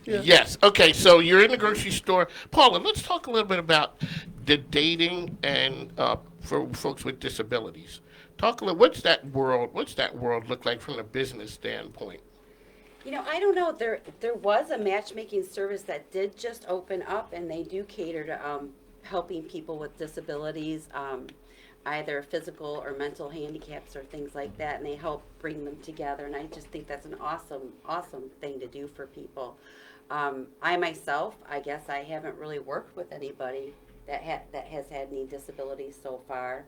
Yeah. Yes. Okay. So you're in the grocery store, Paula. Let's talk a little bit about the dating and for folks with disabilities. Talk a little. What's that world? What's that world look like from a business standpoint? I don't know. There was a matchmaking service that did just open up, and they do cater to helping people with disabilities, either physical or mental handicaps or things like that, and they help bring them together. And I just think that's an awesome thing to do for people. I myself, I guess I haven't really worked with anybody that has had any disabilities so far,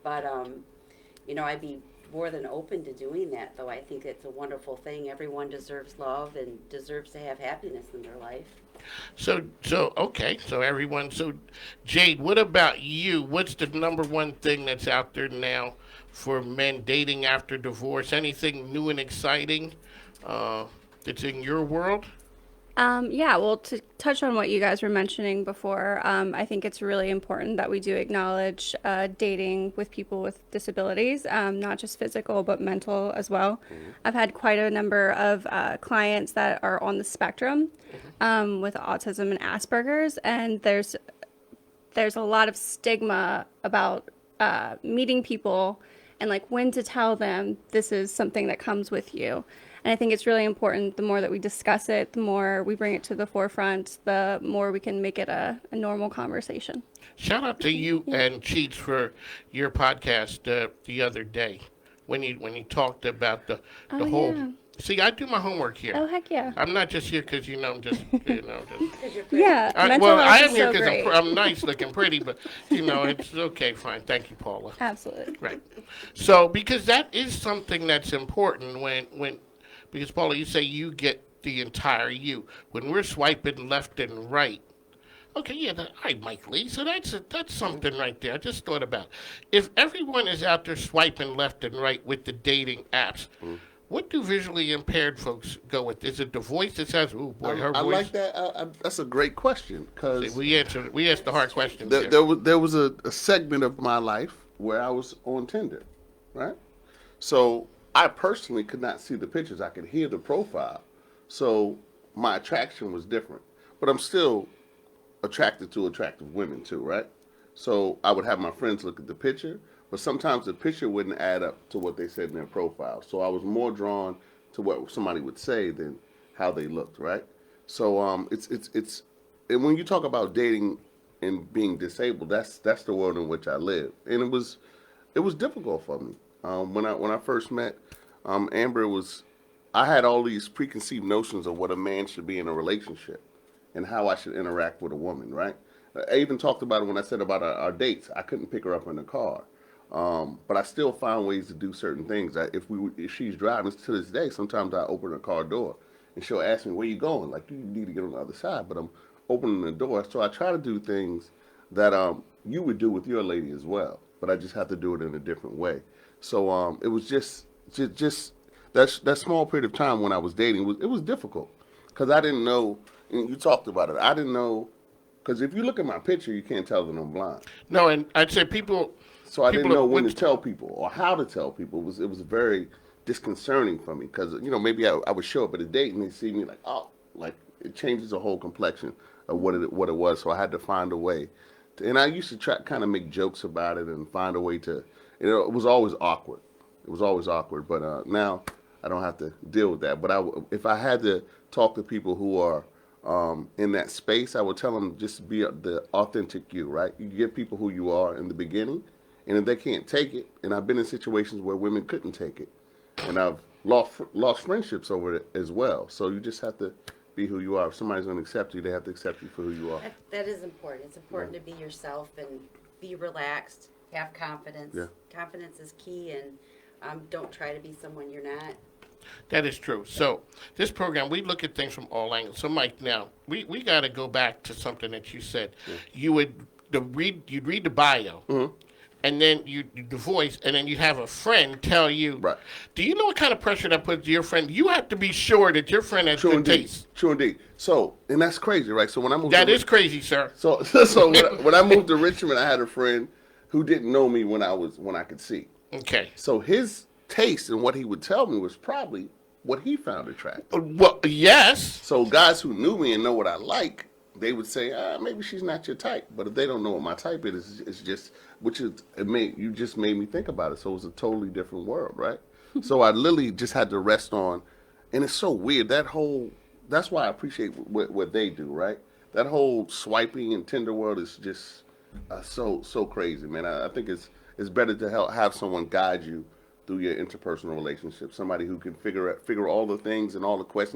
but I'd be more than open to doing that, though. I think it's a wonderful thing. Everyone deserves love and deserves to have happiness in their life. So okay. So everyone. So Jade, what about you? What's the number one thing that's out there now for men dating after divorce? Anything new and exciting that's in your world? Yeah, well, to touch on what you guys were mentioning before, I think it's really important that we do acknowledge dating with people with disabilities, not just physical, but mental as well. I've had quite a number of clients that are on the spectrum with autism and Asperger's, and there's a lot of stigma about meeting people and like when to tell them this is something that comes with you. And I think it's really important, the more that we discuss it, the more we bring it to the forefront, the more we can make it a normal conversation. Shout out to you and Cheats for your podcast the other day when you talked about the Oh, whole. yeah. See, I do my homework here. Oh, heck yeah. I'm not just here because I'm just just. Because you're pretty. Yeah, mental Well, health I am is here so because great. I'm nice looking, pretty, but it's okay, fine. Thank you, Paula. Absolutely. Right. So because that is something that's important when because Paula, you say you get the entire you. When we're swiping left and right, okay, yeah, all right, Mike Lee. So that's something right there. I just thought about if everyone is out there swiping left and right with the dating apps. What do visually impaired folks go with? Is it the voice that says, "Oh boy, her I voice"? like that. That's a great question See, because we asked the hard questions there, here. there was a segment of my life where I was on Tinder, right? So I personally could not see the pictures. I could hear the profile. So my attraction was different. But I'm still attracted to attractive women too, right? So I would have my friends look at the picture, but sometimes the picture wouldn't add up to what they said in their profile. So I was more drawn to what somebody would say than how they looked, right? So it's and when you talk about dating and being disabled, that's the world in which I live, and it was difficult for me. When I first met Amber, I had all these preconceived notions of what a man should be in a relationship and how I should interact with a woman, right? I even talked about it when I said about our dates. I couldn't pick her up in the car, but I still found ways to do certain things. If she's driving to this day, sometimes I open her car door and she'll ask me, "Where you going?" Like, you need to get on the other side, but I'm opening the door. So I try to do things that you would do with your lady as well, but I just have to do it in a different way. So it was just that small period of time when I was dating it was difficult because I didn't know. And you talked about it. I didn't know because if you look at my picture, you can't tell that I'm blind. No, and I'd say people. So I People didn't know when to with tell people or how to tell people. It was very disconcerting for me because maybe I would show up at a date and they see me like, oh, like it changes the whole complexion of what it was. So I had to find a way. And I used to try kind of make jokes about it and find a way to. It was always awkward. It was always awkward. But now I don't have to deal with that. But if I had to talk to people who are in that space, I would tell them just be the authentic you, right? You give people who you are in the beginning, and if they can't take it, and I've been in situations where women couldn't take it, and I've lost friendships over it as well. So you just have to be who you are. If somebody's going to accept you, they have to accept you for who you are. That is important. It's important to be yourself and be relaxed, have confidence. Yeah. Confidence is key, and don't try to be someone you're not. That is true. So this program, we look at things from all angles. So Mike, now we got to go back to something that you said. Yeah. You'd read the bio, and then the voice, and then you have a friend tell you. Right. Do you know what kind of pressure that puts your friend? You have to be sure that your friend has True good indeed. taste. True indeed. So, and that's crazy, right? So when I moved, That is crazy, sir. So when I moved to Richmond, I had a friend who didn't know me when I could see. Okay. So his taste and what he would tell me was probably what he found attractive. Well, yes. So guys who knew me and know what I like, they would say, maybe she's not your type. But if they don't know what my type is, it's just, you just made me think about it. So it's a totally different world, right? So I literally just had to rest on, and it's so weird, that's why I appreciate what they do, right? That whole swiping and Tinder world is just so crazy, man. I think it's better to have someone guide you through your interpersonal relationships, somebody who can figure all the things and all the questions